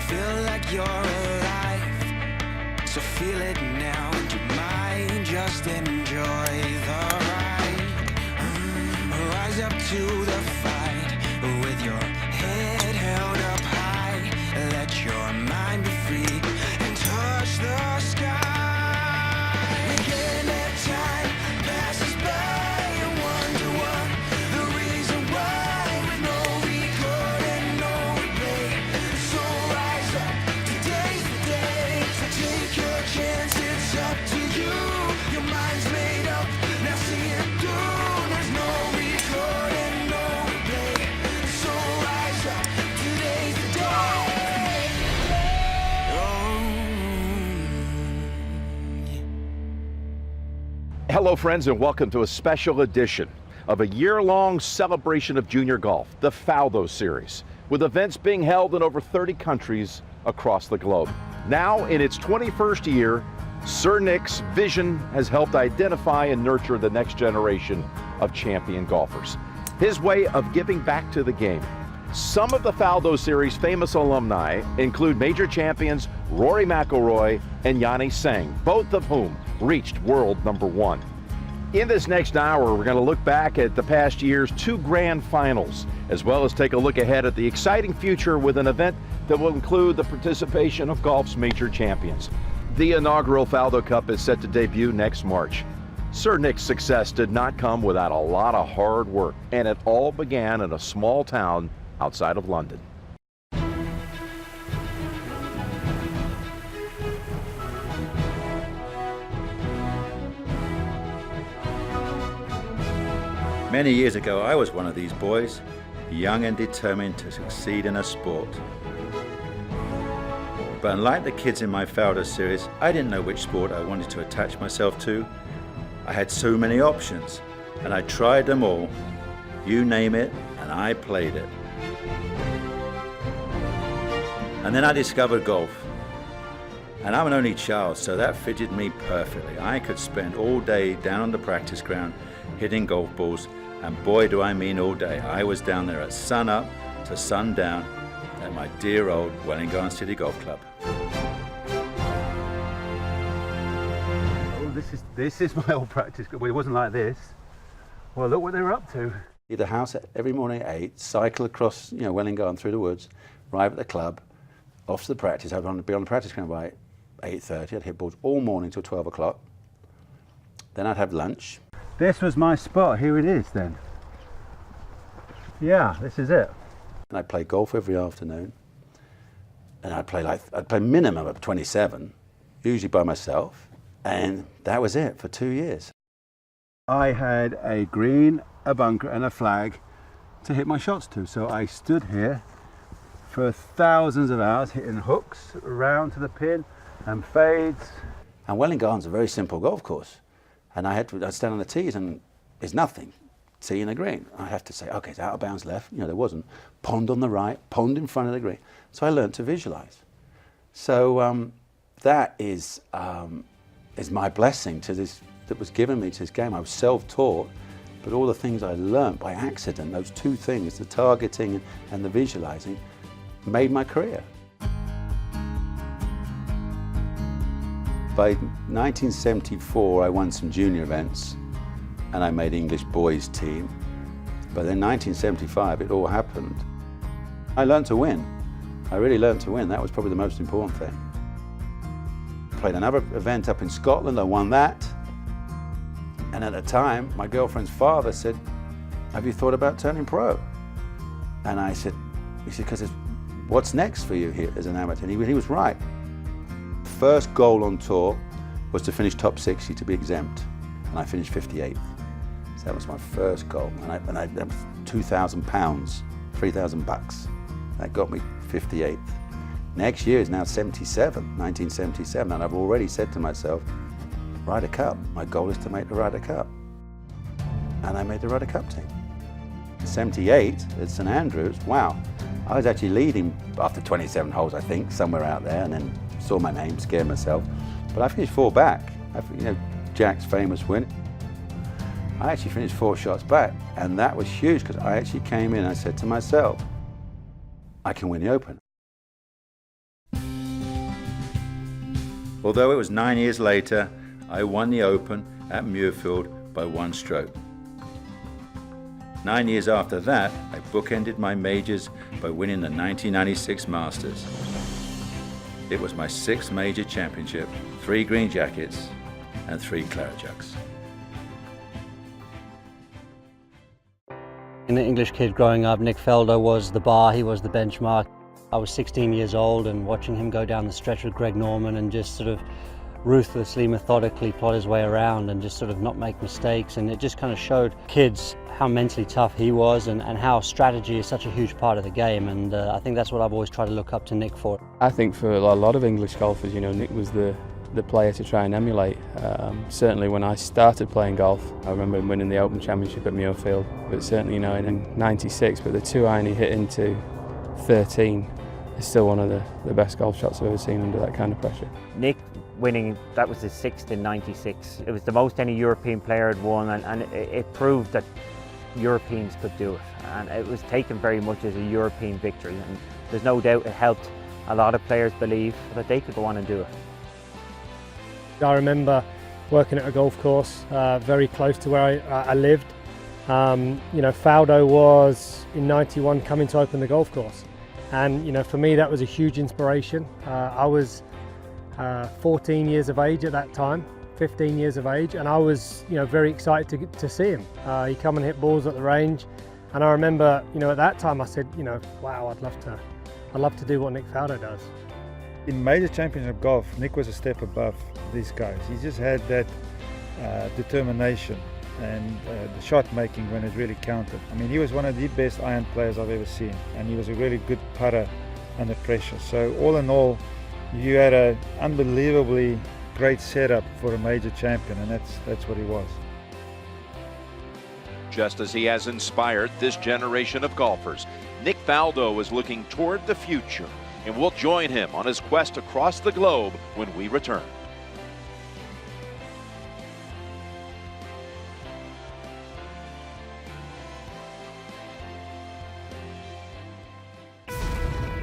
feel like you're alive. So feel it now, and you might just enjoy the ride. Rise up to the fight with your head held up high. Let your mind be free and touch the sky. We can't let time pass us by and wonder what the reason why. With no record and no replay, so rise up, today's the day. So take your chance, it's up to you. Your mind's made up, now see it through. There's no record and no replay, so rise up, today's the day. Hello friends, and welcome to a special edition of a year-long celebration of junior golf, the Faldo Series, with events being held in over 30 countries across the globe. Now in its 21st year, Sir Nick's vision has helped identify and nurture the next generation of champion golfers. His way of giving back to the game. Some of the Faldo Series' famous alumni include major champions Rory McIlroy and Yanni Tseng, both of whom reached world number one. In this next hour, we're going to look back at the past year's two grand finals, as well as take a look ahead at the exciting future with an event that will include the participation of golf's major champions. The inaugural Faldo Cup is set to debut next March. Sir Nick's success did not come without a lot of hard work, and it all began in a small town outside of London. Many years ago, I was one of these boys, young and determined to succeed in a sport. But unlike the kids in my Faldo series, I didn't know which sport I wanted to attach myself to. I had so many options, and I tried them all. You name it, and I played it. And then I discovered golf. And I'm an only child, so that fitted me perfectly. I could spend all day down on the practice ground hitting golf balls, and boy do I mean all day. I was down there at sun up to sundown at my dear old Welwyn Garden City Golf Club. Oh, this is my old practice. Well, it wasn't like this. Well, look what they were up to. Leave the house every morning at 8, cycle across, Welwyn Garden through the woods, arrive at the club, off to the practice. I'd be on the practice ground by 8:30. I'd hit balls all morning till 12 o'clock. Then I'd have lunch. This was my spot. Here it is then. Yeah, this is it. And I'd play golf every afternoon. And I'd play minimum of 27, usually by myself. And that was it for 2 years. I had a green, a bunker and a flag to hit my shots to. So I stood here for thousands of hours hitting hooks around to the pin and fades. And Welwyn Garden's a very simple golf course. And I'd stand on the tees and there's nothing. Tee and a green. I'd have to say, okay, it's out of bounds left. There wasn't. Pond on the right, pond in front of the green. So I learned to visualize. So that is my blessing to this, that was given me to this game. I was self-taught, but all the things I learned by accident, those two things, the targeting and the visualizing, made my career. By 1974, I won some junior events and I made English boys team. But in 1975, it all happened. I learned to win. I really learned to win. That was probably the most important thing. Played another event up in Scotland, I won that. And at the time, my girlfriend's father said, have you thought about turning pro? And I said, because what's next for you here as an amateur? And he was right. First goal on tour was to finish top 60 to be exempt, and I finished 58th. So that was my first goal, and that was £2,000, $3,000. That got me 58th. Next year is now 1977, and I've already said to myself, Ryder Cup. My goal is to make the Ryder Cup, and I made the Ryder Cup team. 78 at St Andrews. Wow, I was actually leading after 27 holes, I think, somewhere out there, and then saw my name, scared myself. But I finished 4 back. Jack's famous win. I actually finished 4 shots back, and that was huge because I actually came in and I said to myself, I can win the Open. Although it was 9 years later, I won the Open at Muirfield by 1 stroke. 9 years after that, I bookended my majors by winning the 1996 Masters. It was my 6th major championship, 3 green jackets and 3 claret jugs. An English kid growing up, Nick Faldo was the bar, he was the benchmark. I was 16 years old and watching him go down the stretch with Greg Norman and just sort of ruthlessly, methodically plot his way around and just sort of not make mistakes, and it just kind of showed kids how mentally tough he was and how strategy is such a huge part of the game, and I think that's what I've always tried to look up to Nick for. I think for a lot of English golfers, you know, Nick was the player to try and emulate. Certainly when I started playing golf, I remember him winning the Open Championship at Muirfield, but certainly, you know, in '96, but the 2-iron he hit into 13 is still one of the best golf shots I've ever seen under that kind of pressure. Nick winning, that was his 6th in '96. It was the most any European player had won, and it proved that Europeans could do it, and it was taken very much as a European victory, and there's no doubt it helped a lot of players believe that they could go on and do it. I remember working at a golf course very close to where I lived. You know, Faldo was in '91 coming to open the golf course, and you know, for me that was a huge inspiration. I was 14 years of age at that time, 15 years of age, and I was, you know, very excited to see him. He come and hit balls at the range, and I remember, you know, at that time I said, you know, wow, I'd love to do what Nick Faldo does. In major championship golf, Nick was a step above these guys. He just had that determination and the shot making when it really counted. I mean, he was one of the best iron players I've ever seen, and he was a really good putter under pressure. So all in all, you had an unbelievably great setup for a major champion, and that's what he was. Just as he has inspired this generation of golfers, Nick Faldo is looking toward the future, and we'll join him on his quest across the globe when we return.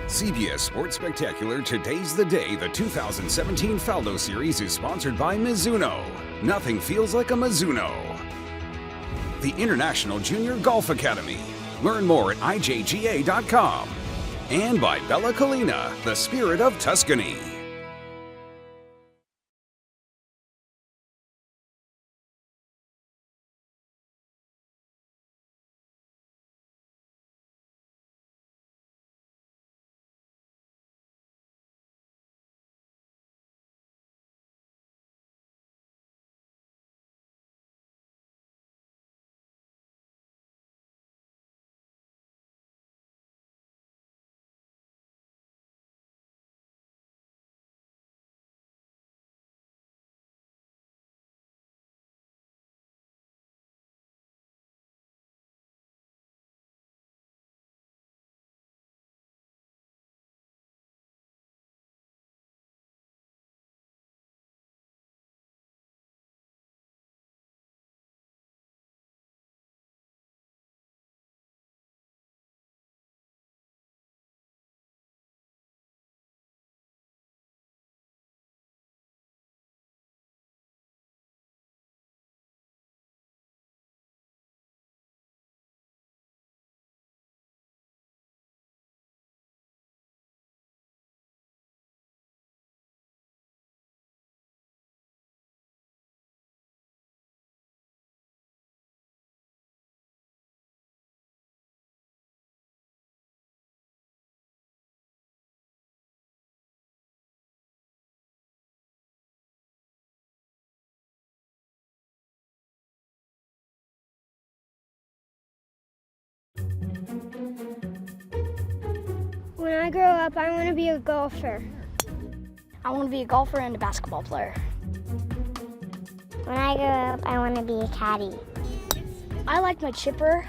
CBS Sports Spectacular Today's the Day. The 2017 Faldo Series is sponsored by Mizuno. Nothing feels like a Mizuno. The International Junior Golf Academy. Learn more at IJGA.com. And by Bella Collina, the spirit of Tuscany. When I grow up, I want to be a golfer. I want to be a golfer and a basketball player. When I grow up, I want to be a caddy. I like my chipper.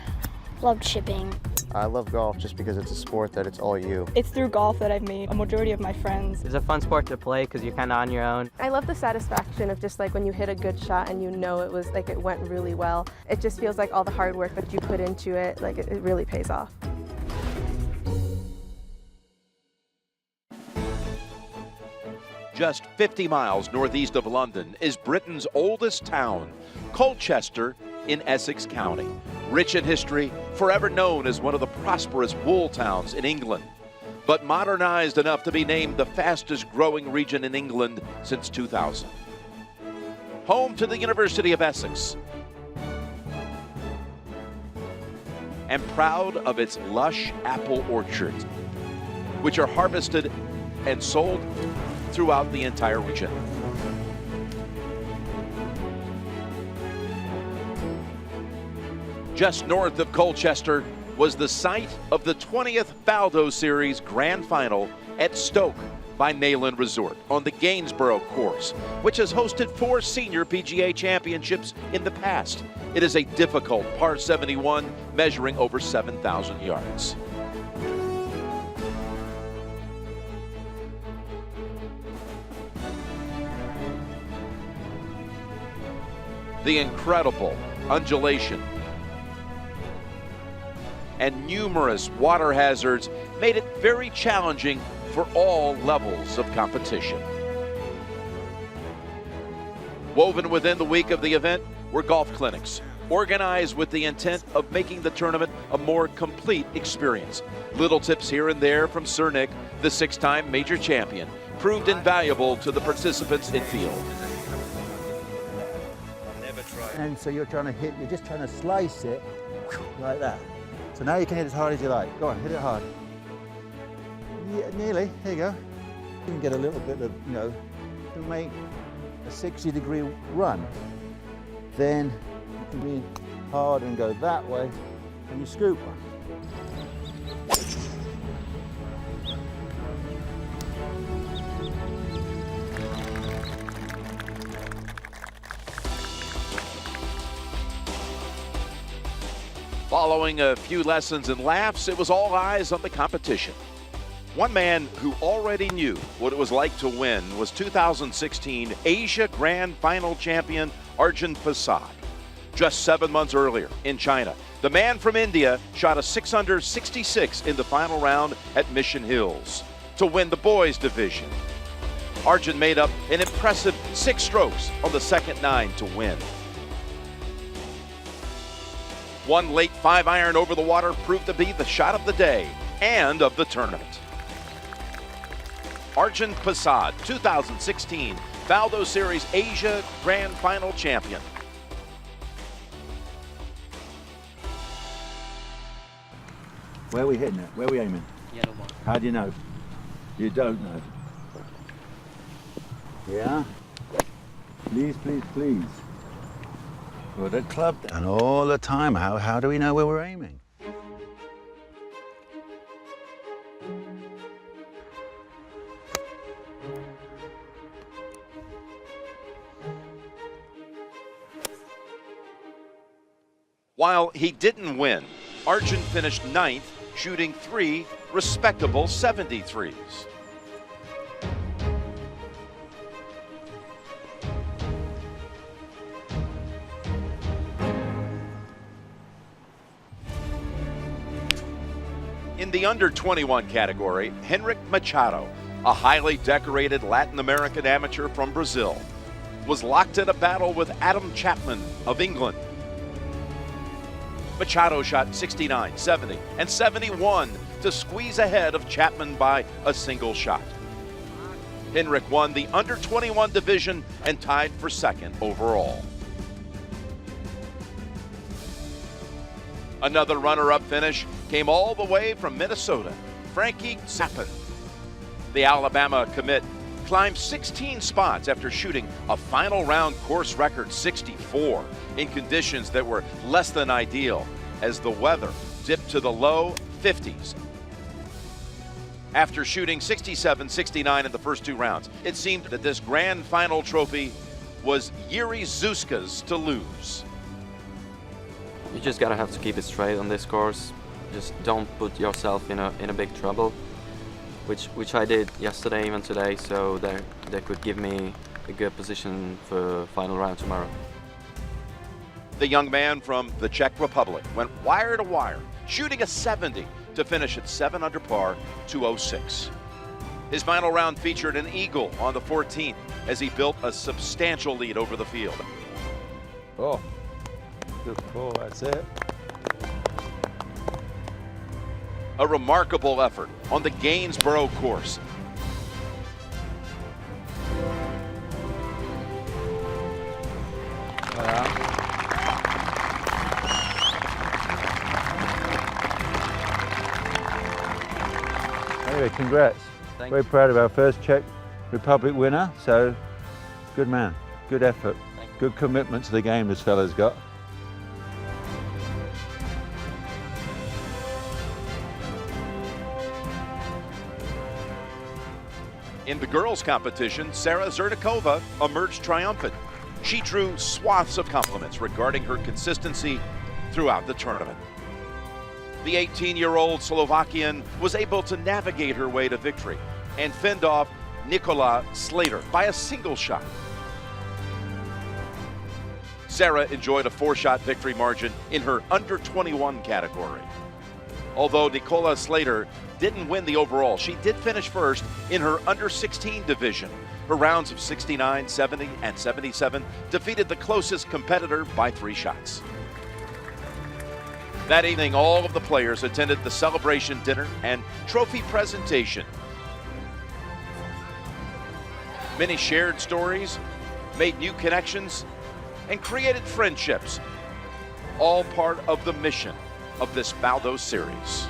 Love chipping. I love golf just because it's a sport that it's all you. It's through golf that I've made a majority of my friends. It's a fun sport to play because you're kind of on your own. I love the satisfaction of just like when you hit a good shot and you know it was like it went really well. It just feels like all the hard work that you put into it, like it really pays off. Just 50 miles northeast of London is Britain's oldest town, Colchester in Essex County. Rich in history, forever known as one of the prosperous wool towns in England, but modernized enough to be named the fastest growing region in England since 2000. Home to the University of Essex, and proud of its lush apple orchards, which are harvested and sold throughout the entire region. Just north of Colchester was the site of the 20th Faldo Series Grand Final at Stoke by Neyland Resort on the Gainsborough course, which has hosted 4 senior PGA championships in the past. It is a difficult par 71 measuring over 7,000 yards. The incredible undulation and numerous water hazards made it very challenging for all levels of competition. Woven within the week of the event were golf clinics, organized with the intent of making the tournament a more complete experience. Little tips here and there from Sir Nick, the 6-time major champion, proved invaluable to the participants in field. And so you're just trying to slice it like that. So now you can hit as hard as you like. Go on, hit it hard. Yeah, nearly, here you go. You can get a little bit of, to make a 60-degree run. Then you can be hard and go that way, and you scoop one. Following a few lessons and laughs, it was all eyes on the competition. One man who already knew what it was like to win was 2016 Asia Grand Final champion Arjun Prasad. Just 7 months earlier in China, the man from India shot a 666 in the final round at Mission Hills to win the boys division. Arjun made up an impressive 6 strokes on the second 9 to win. One late 5-iron over the water proved to be the shot of the day and of the tournament. Arjun Prasad, 2016 Faldo Series Asia Grand Final champion. Where are we hitting it? Where are we aiming? Yellow one. How do you know? You don't know. Yeah? Please, please, please. Put a club down all the time. How do we know where we're aiming? While he didn't win, Arjun finished 9th, shooting 3 respectable 73s. In the under-21 category, Henrik Machado, a highly decorated Latin American amateur from Brazil, was locked in a battle with Adam Chapman of England. Machado shot 69, 70, and 71 to squeeze ahead of Chapman by a single shot. Henrik won the under-21 division and tied for 2nd overall. Another runner-up finish came all the way from Minnesota, Frankie Zappin. The Alabama commit climbed 16 spots after shooting a final round course record 64 in conditions that were less than ideal as the weather dipped to the low 50s. After shooting 67, 69 in the first 2 rounds, it seemed that this grand final trophy was Jiří Zuzka's to lose. You just gotta have to keep it straight on this course. Just don't put yourself in a big trouble, which I did yesterday, even today, so that could give me a good position for final round tomorrow. The young man from the Czech Republic went wire to wire, shooting a 70 to finish at 7 under par, 206. His final round featured an eagle on the 14th as he built a substantial lead over the field. Oh, good pull, that's it. A remarkable effort on the Gainsborough course. Anyway, congrats. Thank Very you. proud of our first Czech Republic winner, so good man, good effort, good commitment to the game this fella's got. In the girls' competition, Sarah Zernikova emerged triumphant. She drew swaths of compliments regarding her consistency throughout the tournament. The 18-year-old Slovakian was able to navigate her way to victory and fend off Nikola Slater by a single shot. Sarah enjoyed a 4-shot victory margin in her under-21 category. Although Nikola Slater didn't win the overall, she did finish first in her under-16 division. Her rounds of 69, 70, and 77 defeated the closest competitor by 3 shots. That evening, all of the players attended the celebration dinner and trophy presentation. Many shared stories, made new connections, and created friendships, all part of the mission of this Faldo series.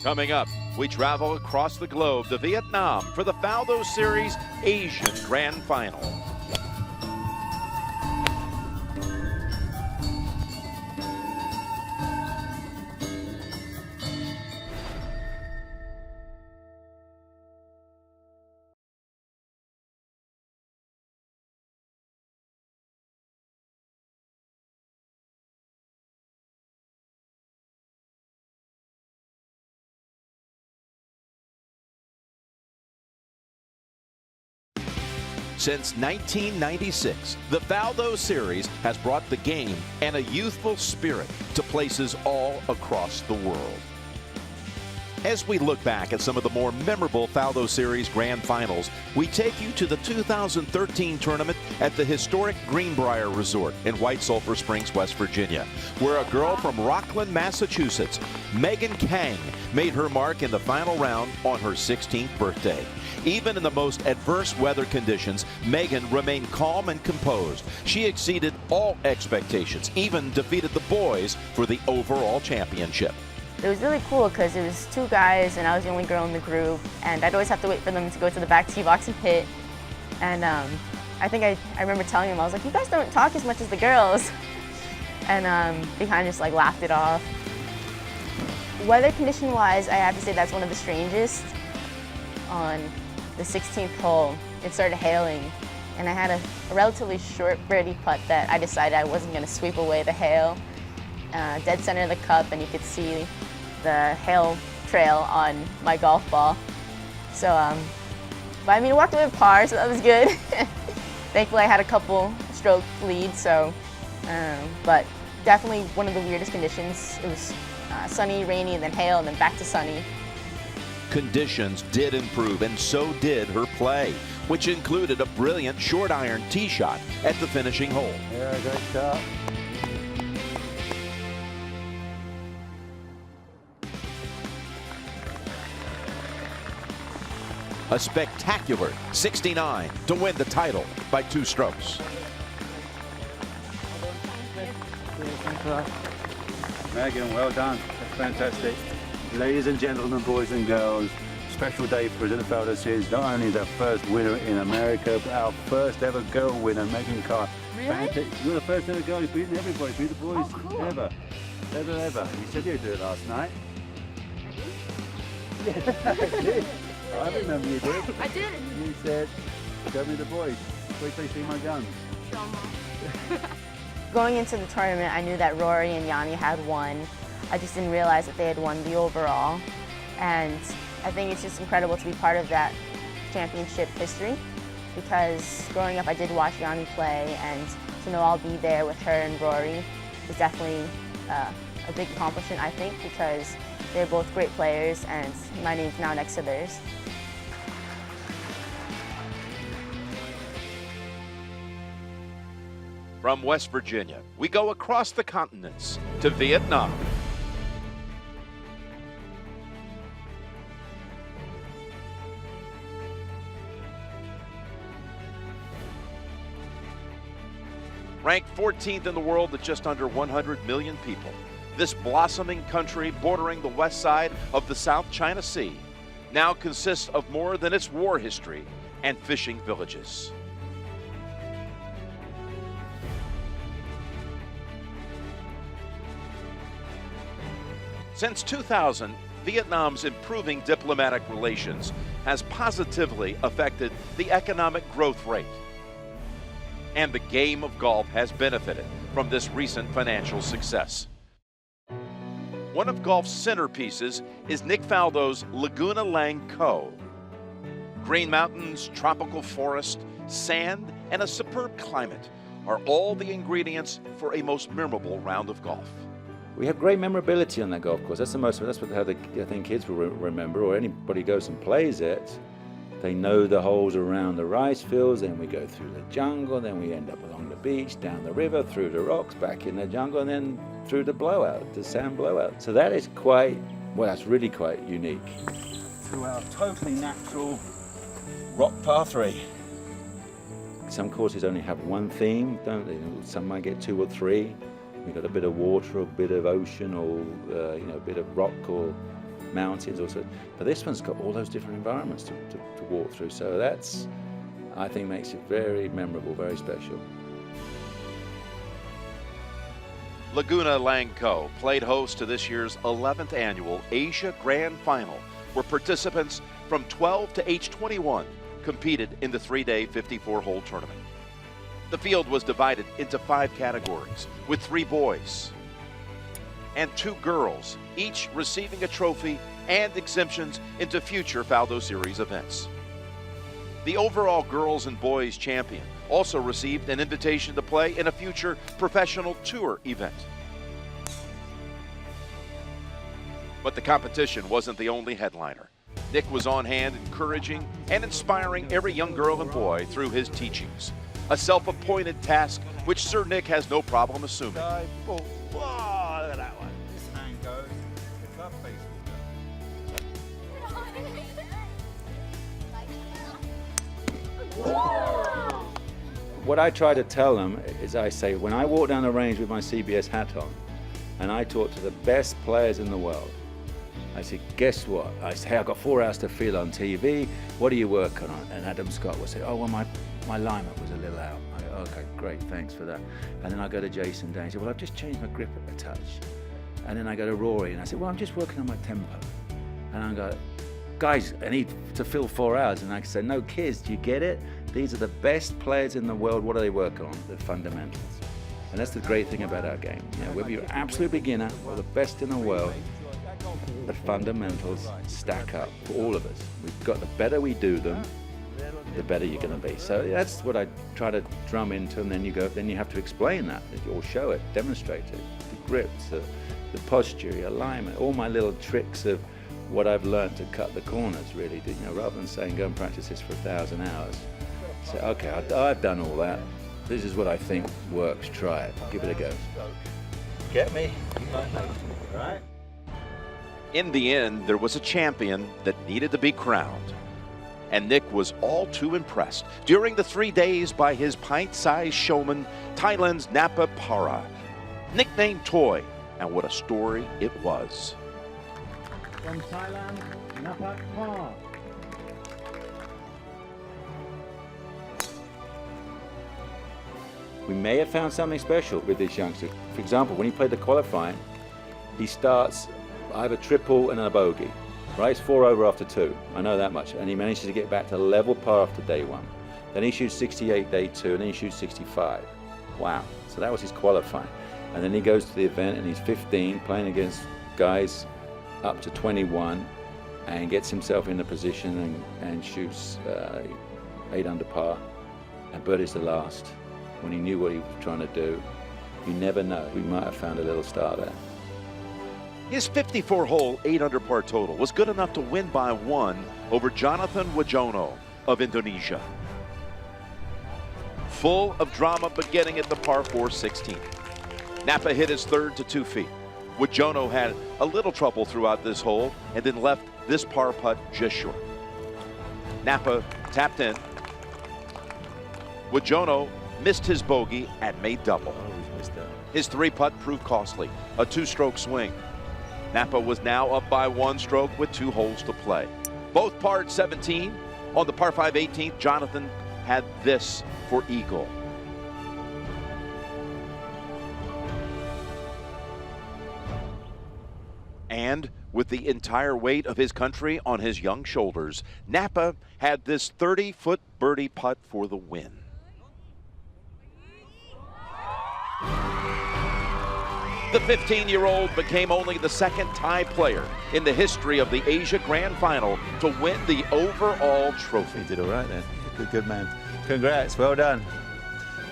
Coming up, we travel across the globe to Vietnam for the Faldo Series Asian Grand Final. Since 1996, the Faldo Series has brought the game and a youthful spirit to places all across the world. As we look back at some of the more memorable Faldo Series Grand Finals, we take you to the 2013 tournament at the historic Greenbrier Resort in White Sulphur Springs, West Virginia, where a girl from Rockland, Massachusetts, Megan Kang, made her mark in the final round on her 16th birthday. Even in the most adverse weather conditions, Megan remained calm and composed. She exceeded all expectations, even defeated the boys for the overall championship. It was really cool because it was 2 guys and I was the only girl in the group, and I'd always have to wait for them to go to the back tee box and hit. And I think I remember telling them, I was like, you guys don't talk as much as the girls. And they kind of just like laughed it off. Weather condition wise, I have to say that's one of the strangest. On the 16th hole, it started hailing, and I had a relatively short birdie putt that I decided I wasn't going to sweep away the hail. Dead center of the cup, and you could see the hail trail on my golf ball. So, but I mean, I walked away with par, so that was good. Thankfully, I had a couple stroke lead, so, but definitely one of the weirdest conditions. It was sunny, rainy, and then hail, and then back to sunny. Conditions did improve, and so did her play, which included a brilliant short iron tee shot at the finishing hole. Yeah, great shot. A spectacular 69 to win the title by 2 strokes. Megan, well done. That's fantastic. Ladies and gentlemen, boys and girls, special day for us at the Faldo Series. Not only the first winner in America, but our first ever girl winner, Megan Carr. Really? You're the first ever girl who's beaten everybody, beat the boys ever. Ever. You said you'd do it last night. I did. I remember you did. I did. You said, show me the boys. Wait till you see my guns. Going into the tournament, I knew that Rory and Yanni had won. I just didn't realize that they had won the overall. And I think it's just incredible to be part of that championship history, because growing up I did watch Yanni play, and to know I'll be there with her and Rory is definitely a big accomplishment, I think, because they're both great players and my name's now next to theirs. From West Virginia, we go across the continents to Vietnam. Ranked 14th in the world at just under 100 million people, this blossoming country bordering the west side of the South China Sea now consists of more than its war history and fishing villages. Since 2000, Vietnam's improving diplomatic relations has positively affected the economic growth rate. And the game of golf has benefited from this recent financial success. One of golf's centerpieces is Nick Faldo's Laguna Lang Cove. Green mountains, tropical forest, sand, and a superb climate are all the ingredients for a most memorable round of golf. We have great memorability on that golf course. That's how I think kids will remember, or anybody goes and plays it. They know the holes around the rice fields, then we go through the jungle, then we end up along the beach, down the river, through the rocks, back in the jungle, and then through the blowout, the sand blowout. So that is that's really quite unique. Through our totally natural rock pathway. Some courses only have one theme, don't they? Some might get 2 or 3. We've got a bit of water, a bit of ocean, or a bit of rock or mountains also. But this one's got all those different environments to walk through. So that's, I think, makes it very memorable, very special. Laguna Lang Cove played host to this year's 11th annual Asia Grand Final, where participants from 12 to age 21 competed in the 3-day 54-hole tournament. The field was divided into 5 categories, with 3 boys and 2 girls, each receiving a trophy and exemptions into future Faldo Series events. The overall girls and boys champion also received an invitation to play in a future professional tour event. But the competition wasn't the only headliner. Nick was on hand encouraging and inspiring every young girl and boy through his teachings. A self-appointed task which Sir Nick has no problem assuming. Look at that one. This hand goes, the club face will go. What I try to tell them is I say, when I walk down the range with my CBS hat on, and I talk to the best players in the world, I say, guess what? I say, hey, I've got 4 hours to field on TV. What are you working on? And Adam Scott will say, oh, well, my alignment was a little out. I go, okay, great, thanks for that. And then I go to Jason Day and say, well, I've just changed my grip a touch. And then I go to Rory and I say, well, I'm just working on my tempo. And I go, guys, I need to fill 4 hours. And I say, no, kids, do you get it? These are the best players in the world. What do they work on? The fundamentals. And that's the great thing about our game. You know, whether you're an absolute beginner or the best in the world, the fundamentals stack up for all of us. We've got, the better we do them, the better you're going to be. So that's what I try to drum into, and then you have to explain that, or show it, demonstrate it. The grips, the posture, the alignment, all my little tricks of what I've learned to cut the corners, really. You know, rather than saying, go and practice this for 1,000 hours. Say, okay, I've done all that. This is what I think works. Try it. Give it a go. Get me? Right? In the end, there was a champion that needed to be crowned. And Nick was all too impressed during the 3 days by his pint-sized showman, Thailand's Napa Para, nicknamed Toy, and what a story it was. From Thailand, Napa Para. We may have found something special with this youngster. For example, when he played the qualifying, he starts either triple and a bogey. Right, it's 4 over after 2. I know that much. And he manages to get back to level par after day 1. Then he shoots 68 day 2, and then he shoots 65. Wow. So that was his qualifying. And then he goes to the event, and he's 15, playing against guys up to 21, and gets himself in a position and shoots 8 under par, and birdies the last. when he knew what he was trying to do. You never know. We might have found a little star there. His 54-hole, 8-under par total was good enough to win by 1 over Jonathan Wijono of Indonesia. Full of drama beginning at the par 4 16th. Napa hit his third to 2 feet. Wijono had a little trouble throughout this hole and then left this par putt just short. Napa tapped in. Wijono missed his bogey and made double. His 3-putt proved costly, a 2-stroke swing. Napa was now up by 1 stroke with 2 holes to play. Both parred 17. On the par 5 18th, Jonathan had this for eagle. And with the entire weight of his country on his young shoulders, Napa had this 30-foot birdie putt for the win. The 15-year-old became only the second Thai player in the history of the Asia Grand Final to win the overall trophy. He did all right then. Good man. Congrats, well done.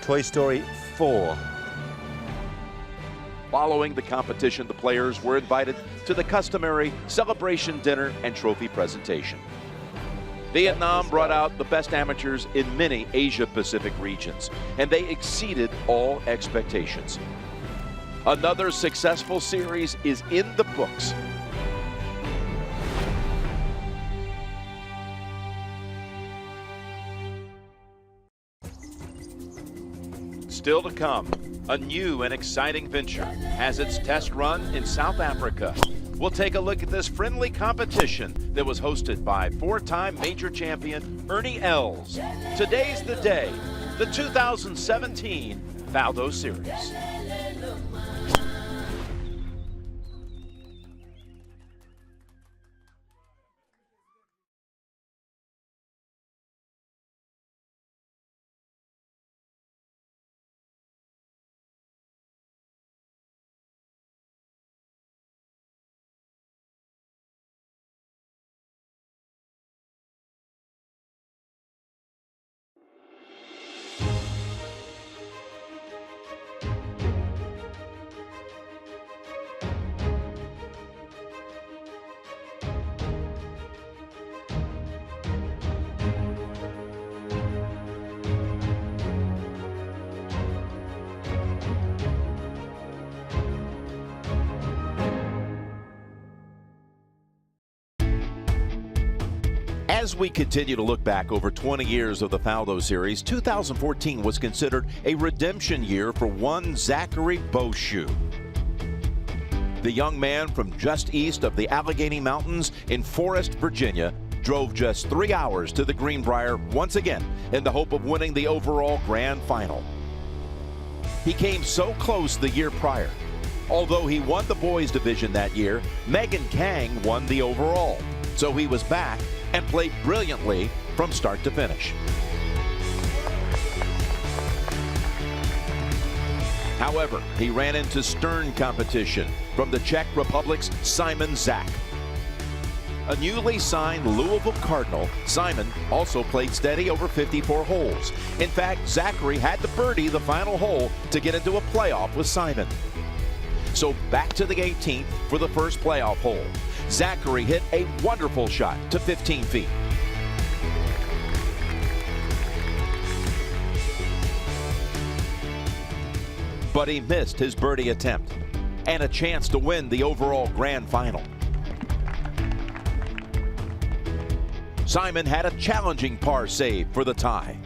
Toy Story 4. Following the competition, the players were invited to the customary celebration dinner and trophy presentation. Vietnam brought out the best amateurs in many Asia-Pacific regions, and they exceeded all expectations. Another successful series is in the books. Still to come, a new and exciting venture has its test run in South Africa. We'll take a look at this friendly competition that was hosted by 4-time major champion Ernie Els. Today's the day, the 2017 Faldo Series. As we continue to look back over 20 years of the Faldo Series, 2014 was considered a redemption year for one Zachary Boshu. The young man from just east of the Allegheny Mountains in Forest, Virginia, drove just 3 hours to the Greenbrier once again in the hope of winning the overall grand final. He came so close the year prior. Although he won the boys division that year, Megan Kang won the overall. So he was back and played brilliantly from start to finish. However, he ran into stern competition from the Czech Republic's Simon Zach. A newly signed Louisville Cardinal, Simon also played steady over 54 holes. In fact, Zachary had to birdie the final hole to get into a playoff with Simon. So back to the 18th for the first playoff hole. Zachary hit a wonderful shot to 15 feet. But he missed his birdie attempt and a chance to win the overall grand final. Simon had a challenging par save for the tie.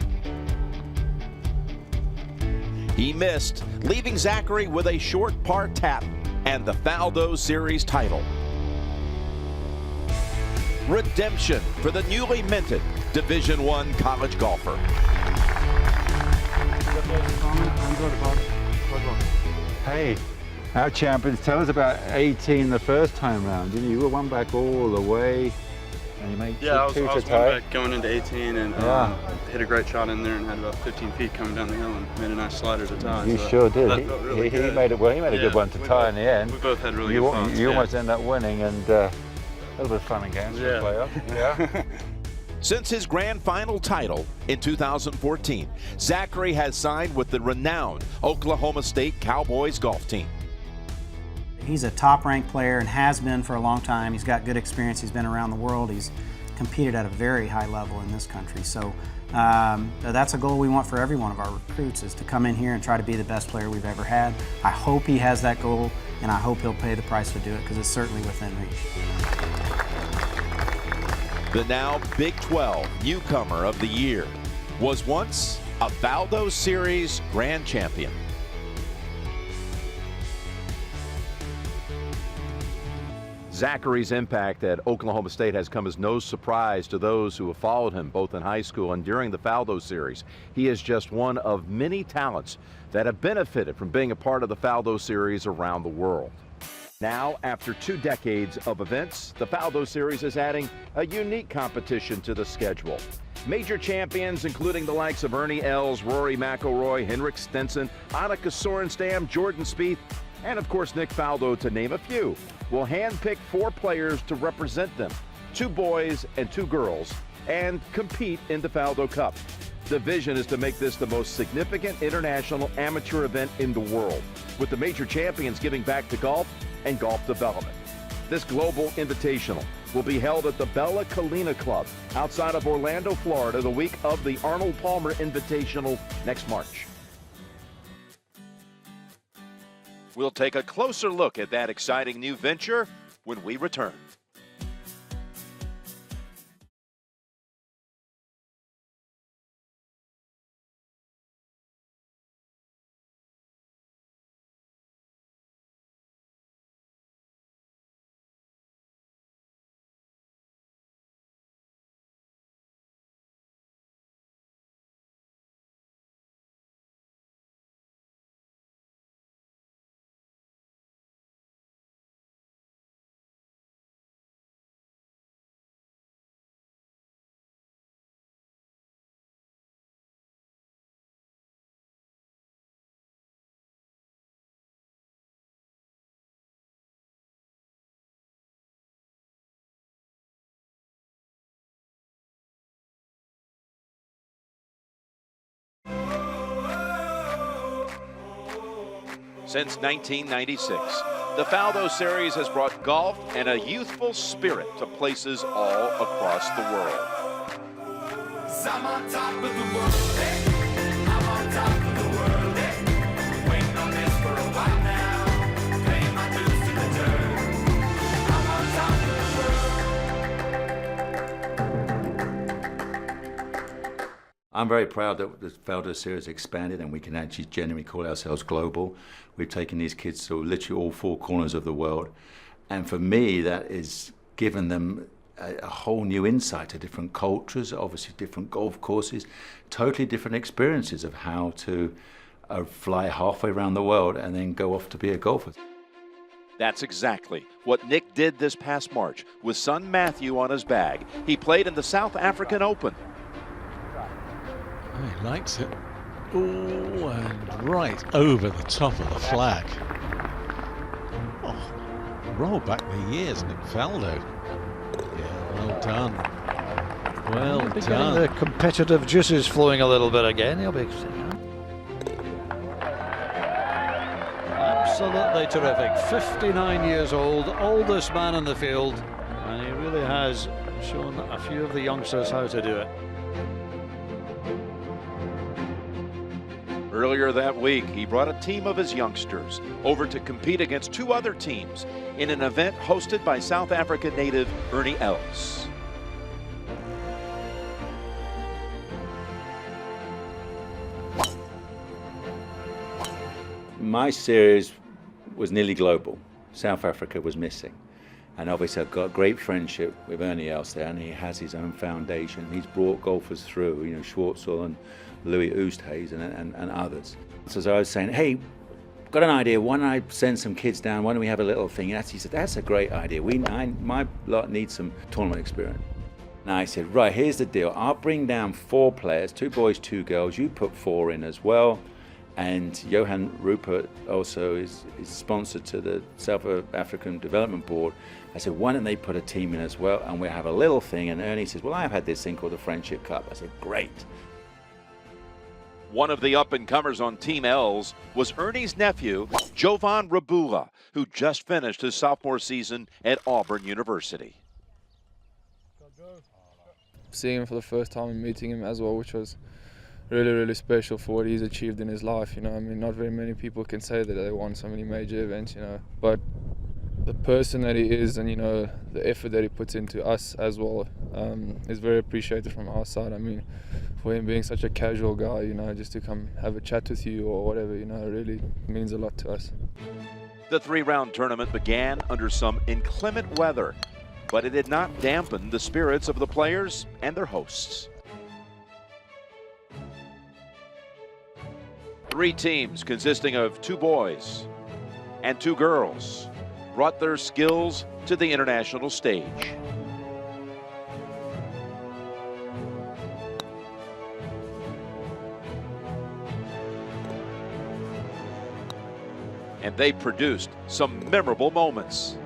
He missed, leaving Zachary with a short par tap and the Faldo Series title. Redemption for the newly minted Division I college golfer. Hey, our champions, tell us about 18 the first time round. You were one back all the way. And you made I was two one to tie. back going into 18 and hit a great shot in there and had about 15 feet coming down the hill and made a nice slider to tie. You so sure did. That felt really He good. made it well. He made a good one to tie in the end. We both had really good fun. You almost ended up winning, and a little bit of fun and games for the playoff. Yeah. Since his grand final title in 2014, Zachary has signed with the renowned Oklahoma State Cowboys golf team. He's a top-ranked player and has been for a long time. He's got good experience. He's been around the world. He's competed at a very high level in this country. So that's a goal we want for every one of our recruits, is to come in here and try to be the best player we've ever had. I hope he has that goal, and I hope he'll pay the price to do it, because it's certainly within reach. The now Big 12 Newcomer of the Year was once a Faldo Series Grand Champion. Zachary's impact at Oklahoma State has come as no surprise to those who have followed him both in high school and during the Faldo Series. He is just one of many talents that have benefited from being a part of the Faldo Series around the world. Now, after 2 decades of events, the Faldo Series is adding a unique competition to the schedule. Major champions, including the likes of Ernie Els, Rory McIlroy, Henrik Stenson, Annika Sorenstam, Jordan Spieth, and of course Nick Faldo, to name a few, will handpick 4 players to represent them, 2 boys and 2 girls, and compete in the Faldo Cup. The vision is to make this the most significant international amateur event in the world, with the major champions giving back to golf and golf development. This global invitational will be held at the Bella Colina Club outside of Orlando, Florida, the week of the Arnold Palmer Invitational next March. We'll take a closer look at that exciting new venture when we return. Since 1996, the Faldo Series has brought golf and a youthful spirit to places all across the world. I'm on top of the world, hey. I'm on top of the world, hey. Waiting on this for a while now. Paying my dues to the dirt. I'm on top of the world. I'm very proud that the Faldo Series expanded and we can actually genuinely call ourselves global. We've taken these kids to literally all 4 corners of the world. And for me, that is given them a whole new insight to different cultures, obviously different golf courses, totally different experiences of how to fly halfway around the world and then go off to be a golfer. That's exactly what Nick did this past March with son Matthew on his bag. He played in the South African Open. He likes it. Oh, and right over the top of the flag. Oh, roll back the years, Nick Faldo. Yeah, well done. Well He'll be done. Getting the competitive juices flowing a little bit again. He'll be absolutely terrific. 59 years old, oldest man in the field, and he really has shown a few of the youngsters how to do it. Earlier that week, he brought a team of his youngsters over to compete against 2 other teams in an event hosted by South African native Ernie Els. My series was nearly global. South Africa was missing. And obviously I've got a great friendship with Ernie Els there, and he has his own foundation. He's brought golfers through, you know, Schwartzel and Louis Oosthuizen and others. So I was saying, hey, got an idea, why don't I send some kids down, why don't we have a little thing? And he said, that's a great idea. My lot needs some tournament experience. And I said, right, here's the deal. I'll bring down 4 players, 2 boys, 2 girls. You put 4 in as well. And Johan Rupert also is sponsored to the South African Development Board. I said, why don't they put a team in as well? And we'll have a little thing. And Ernie says, well, I've had this thing called the Friendship Cup. I said, great. One of the up-and-comers on Team L's was Ernie's nephew, Jovan Rabula, who just finished his sophomore season at Auburn University. Seeing him for the first time and meeting him as well, which was really, really special for what he's achieved in his life. You know, I mean, not very many people can say that they won so many major events, you know, but the person that he is and, you know, the effort that he puts into us as well is very appreciated from our side. I mean, for him being such a casual guy, you know, just to come have a chat with you or whatever, you know, it really means a lot to us. The three-round tournament began under some inclement weather, but it did not dampen the spirits of the players and their hosts. 3 teams consisting of 2 boys and 2 girls brought their skills to the international stage. And they produced some memorable moments.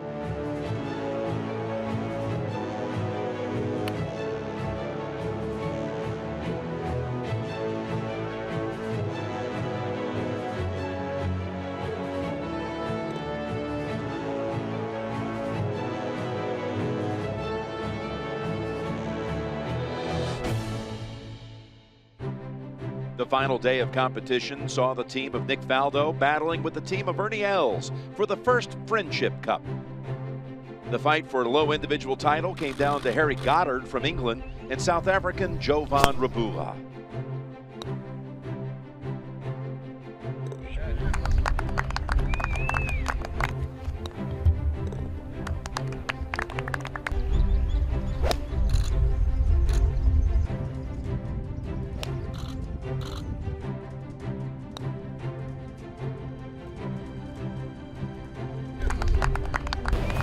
The final day of competition saw the team of Nick Faldo battling with the team of Ernie Els for the first Friendship Cup. The fight for a low individual title came down to Harry Goddard from England and South African Jovan Rabula.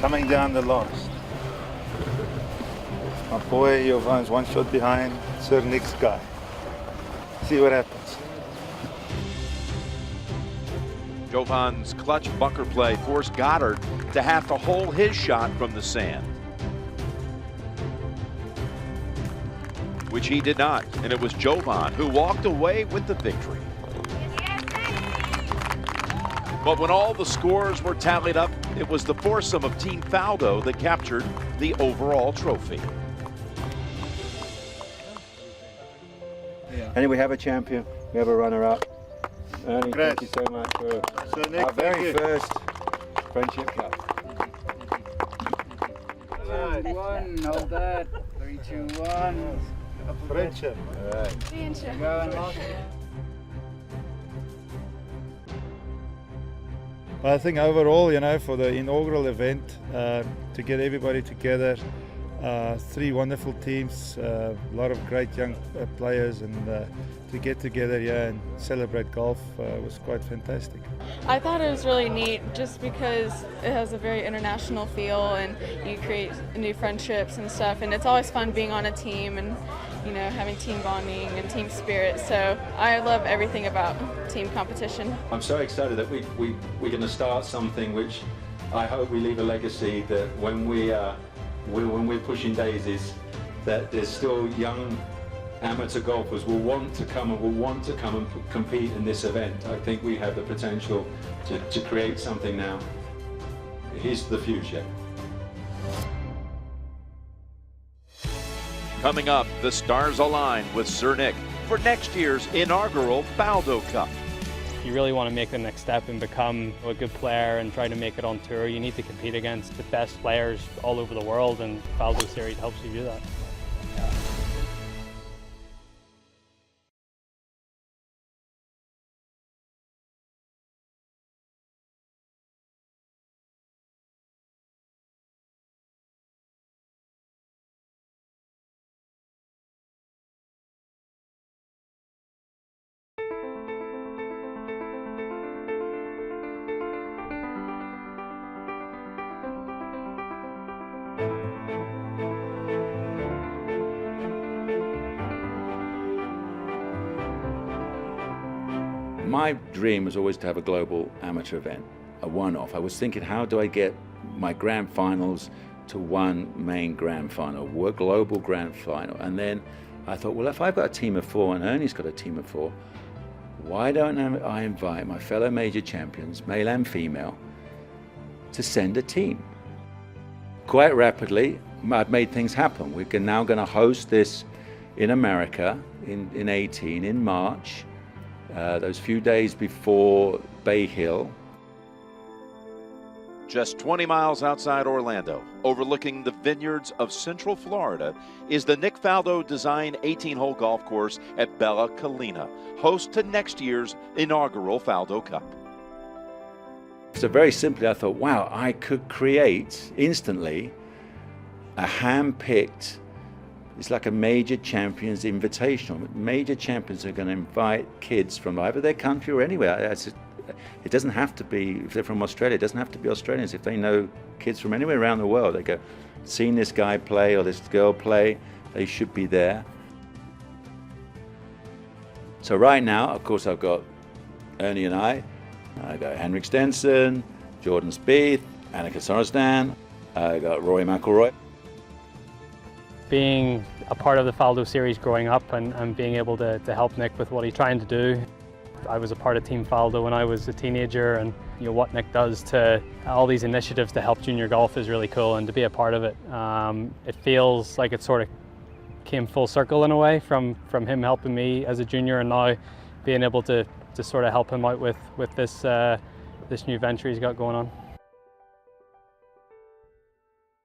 Coming down the last. My boy Jovan's 1 shot behind Sir Nick's guy. See what happens. Jovan's clutch bunker play forced Goddard to have to hold his shot from the sand, which he did not, and it was Jovan who walked away with the victory. But when all the scores were tallied up, it was the foursome of Team Faldo that captured the overall trophy. And we have a champion, we have a runner-up. Ernie, thank you so much for our very first Friendship Cup. 1, hold that. 3, 2, 1. Friendship. All right. Friendship. I think overall, you know, for the inaugural event, to get everybody together, 3 wonderful teams, a lot of great young players, and to get together here and celebrate golf was quite fantastic. I thought it was really neat just because it has a very international feel and you create new friendships and stuff, and it's always fun being on a team and, you know, having team bonding and team spirit. So I love everything about team competition. I'm so excited that we're going to start something which I hope we leave a legacy that when we're pushing daisies, that there's still young amateur golfers will want to come and compete in this event. I think we have the potential to create something now. Here's the future. Coming up, the stars align with Sir Nick for next year's inaugural Faldo Cup. You really want to make the next step and become a good player and try to make it on tour. You need to compete against the best players all over the world, and Faldo Series helps you do that. My dream was always to have a global amateur event, a one-off. I was thinking, how do I get my grand finals to one main grand final, a global grand final? And then I thought, well, if I've got a team of 4 and Ernie's got a team of 4, why don't I invite my fellow major champions, male and female, to send a team? Quite rapidly, I've made things happen. We're now going to host this in America in 18, in March, those few days before Bay Hill. Just 20 miles outside Orlando, overlooking the vineyards of Central Florida, is the Nick Faldo designed 18-hole golf course at Bella Collina, host to next year's inaugural Faldo Cup. So very simply, I thought, wow, I could create instantly a hand-picked, it's like a major champions invitational. Major champions are going to invite kids from either their country or anywhere. It doesn't have to be, if they're from Australia, it doesn't have to be Australians. If they know kids from anywhere around the world, they go, seen this guy play or this girl play, they should be there. So right now, of course, I've got Ernie and I got Henrik Stenson, Jordan Spieth, Annika Sorenstam, I got Rory McIlroy. Being a part of the Faldo series growing up and being able to help Nick with what he's trying to do. I was a part of Team Faldo when I was a teenager, and what Nick does to all these initiatives to help junior golf is really cool, and to be a part of it. It feels like it sort of came full circle in a way from him helping me as a junior, and now being able to sort of help him out with this this new venture he's got going on.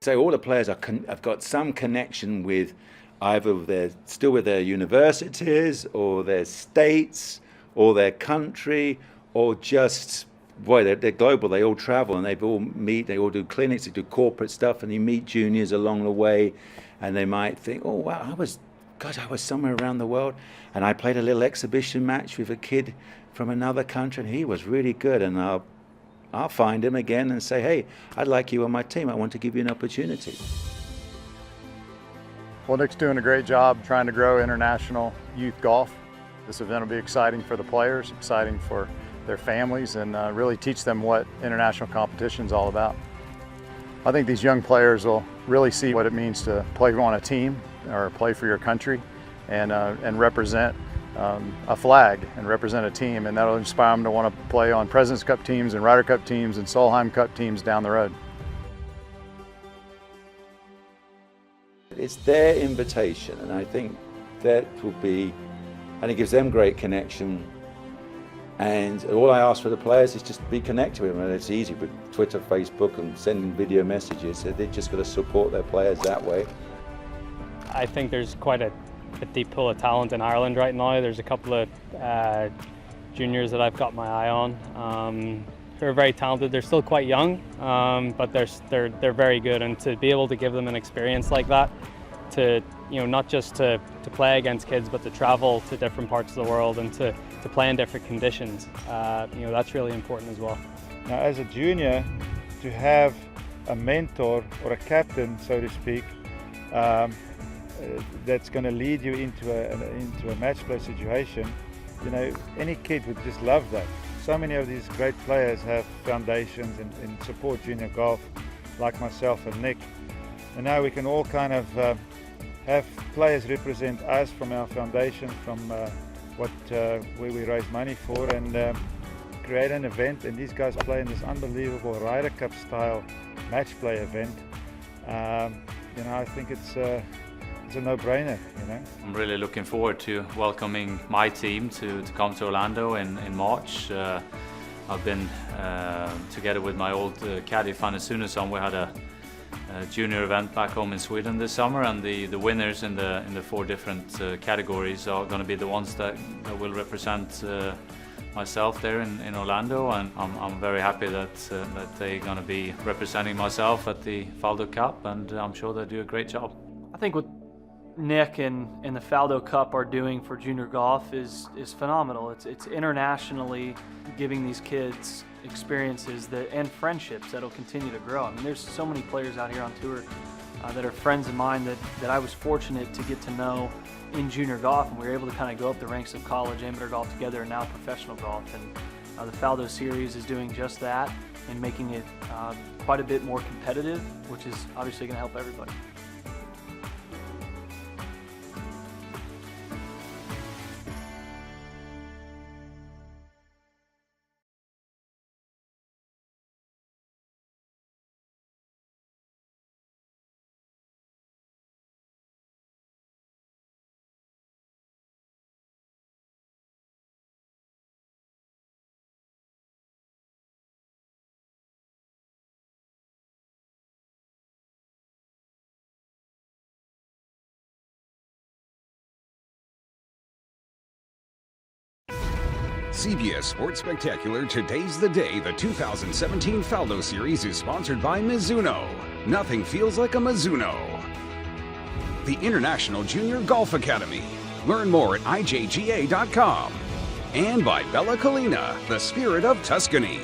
So all the players have got some connection with either they're still with their universities or their states or their country, or just, boy, they're global, they all travel and they all meet, they all do clinics, they do corporate stuff, and you meet juniors along the way, and they might think, oh wow, I was somewhere around the world, and I played a little exhibition match with a kid from another country, and he was really good, and I'll find him again and say, hey, I'd like you on my team, I want to give you an opportunity. Well, Nick's doing a great job trying to grow international youth golf. This event will be exciting for the players, exciting for their families, and really teach them what international competition is all about. I think these young players will really see what it means to play on a team or play for your country and represent a flag and represent a team, and that'll inspire them to want to play on President's Cup teams and Ryder Cup teams and Solheim Cup teams down the road. It's their invitation, and I think that will be, and it gives them great connection. And all I ask for the players is just be connected with them, and it's easy with Twitter, Facebook, and sending video messages. So they've just got to support their players that way. I think there's quite a deep pool of talent in Ireland right now. There's a couple of juniors that I've got my eye on who are very talented. They're still quite young, but they're very good. And to be able to give them an experience like that, to not just to play against kids, but to travel to different parts of the world and to play in different conditions, that's really important as well. Now, as a junior, to have a mentor or a captain, so to speak, that's going to lead you into a match play situation, any kid would just love that. So many of these great players have foundations and support junior golf, like myself and Nick. And now we can all kind of have players represent us from our foundation, from where we raise money for, and create an event. And these guys play in this unbelievable Ryder Cup style match play event. I think it's a no-brainer. I'm really looking forward to welcoming my team to come to Orlando in March. I've been together with my old caddy Fanny Sunesson. We had a junior event back home in Sweden this summer, and the winners in the 4 different categories are going to be the ones that will represent myself there in Orlando, and I'm very happy that they're going to be representing myself at the Faldo Cup, and I'm sure they'll do a great job. I think what Nick and the Faldo Cup are doing for junior golf is phenomenal. It's internationally giving these kids experiences and friendships that'll continue to grow. I mean, there's so many players out here on tour that are friends of mine that I was fortunate to get to know in junior golf, and we were able to kind of go up the ranks of college amateur golf together and now professional golf. And the Faldo Series is doing just that and making it quite a bit more competitive, which is obviously going to help everybody. CBS Sports Spectacular Today's the Day. The 2017 Faldo Series is sponsored by Mizuno. Nothing feels like a Mizuno. The International Junior Golf Academy. Learn more at IJGA.com. And by Bella Collina, the spirit of Tuscany.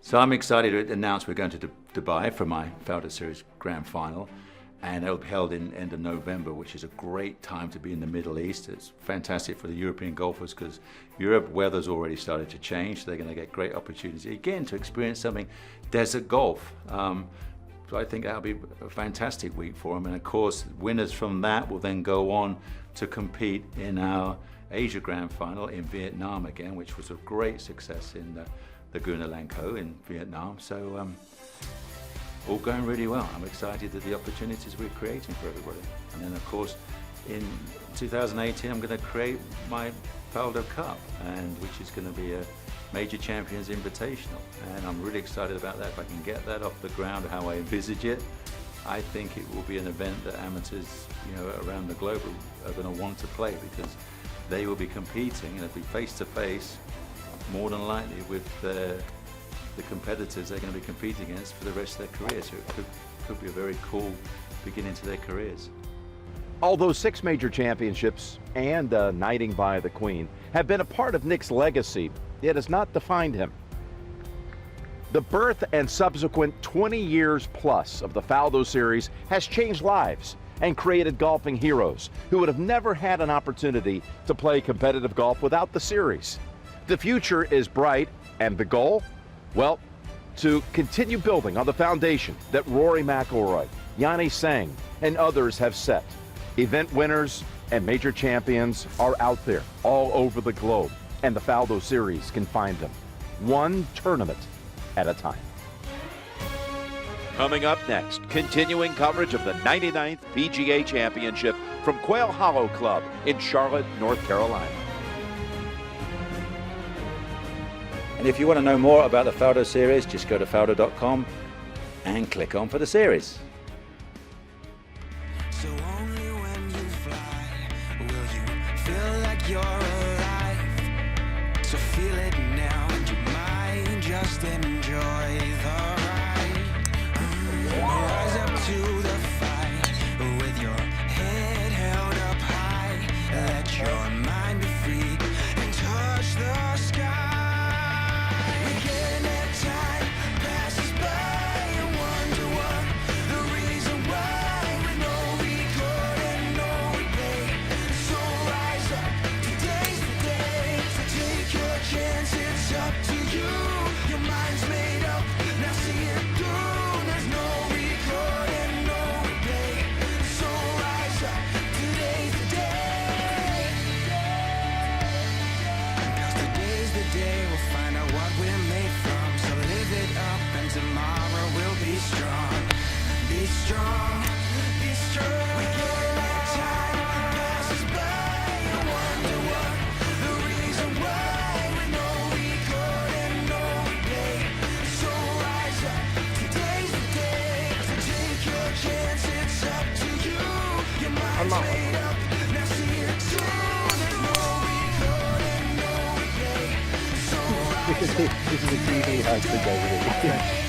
So I'm excited to announce we're going to Dubai for my Faldo Series Grand Final. And it'll be held in end of November, which is a great time to be in the Middle East. It's fantastic for the European golfers because Europe weather's already started to change. They're going to get great opportunity again to experience something desert golf. So I think that'll be a fantastic week for them. And of course, winners from that will then go on to compete in our Asia Grand Final in Vietnam again, which was a great success in the Laguna Lanco in Vietnam. So. All going really well. I'm excited at the opportunities we're creating for everybody. And then of course, in 2018, I'm going to create my Faldo Cup, which is going to be a Major Champions Invitational. And I'm really excited about that. If I can get that off the ground how I envisage it, I think it will be an event that amateurs, around the globe are going to want to play because they will be competing and it'll be face to face, more than likely with the competitors they're going to be competing against for the rest of their careers. So it could be a very cool beginning to their careers. Although 6 major championships and knighting by the Queen have been a part of Nick's legacy, it has not defined him. The birth and subsequent 20 years plus of the Faldo Series has changed lives and created golfing heroes who would have never had an opportunity to play competitive golf without the series. The future is bright, and the goal? Well, to continue building on the foundation that Rory McIlroy, Yanni Sang, and others have set. Event winners and major champions are out there all over the globe, and the Faldo Series can find them, one tournament at a time. Coming up next, continuing coverage of the 99th PGA Championship from Quail Hollow Club in Charlotte, North Carolina. And if you want to know more about the Faldo Series, just go to faldo.com and click on for the series. So only when you fly will you feel like you're alive. So feel it now and you might just enjoy the ride. Rise up to the fight with your head held up high. Let your mind be free and touch the sky. This is a TV house to go with it.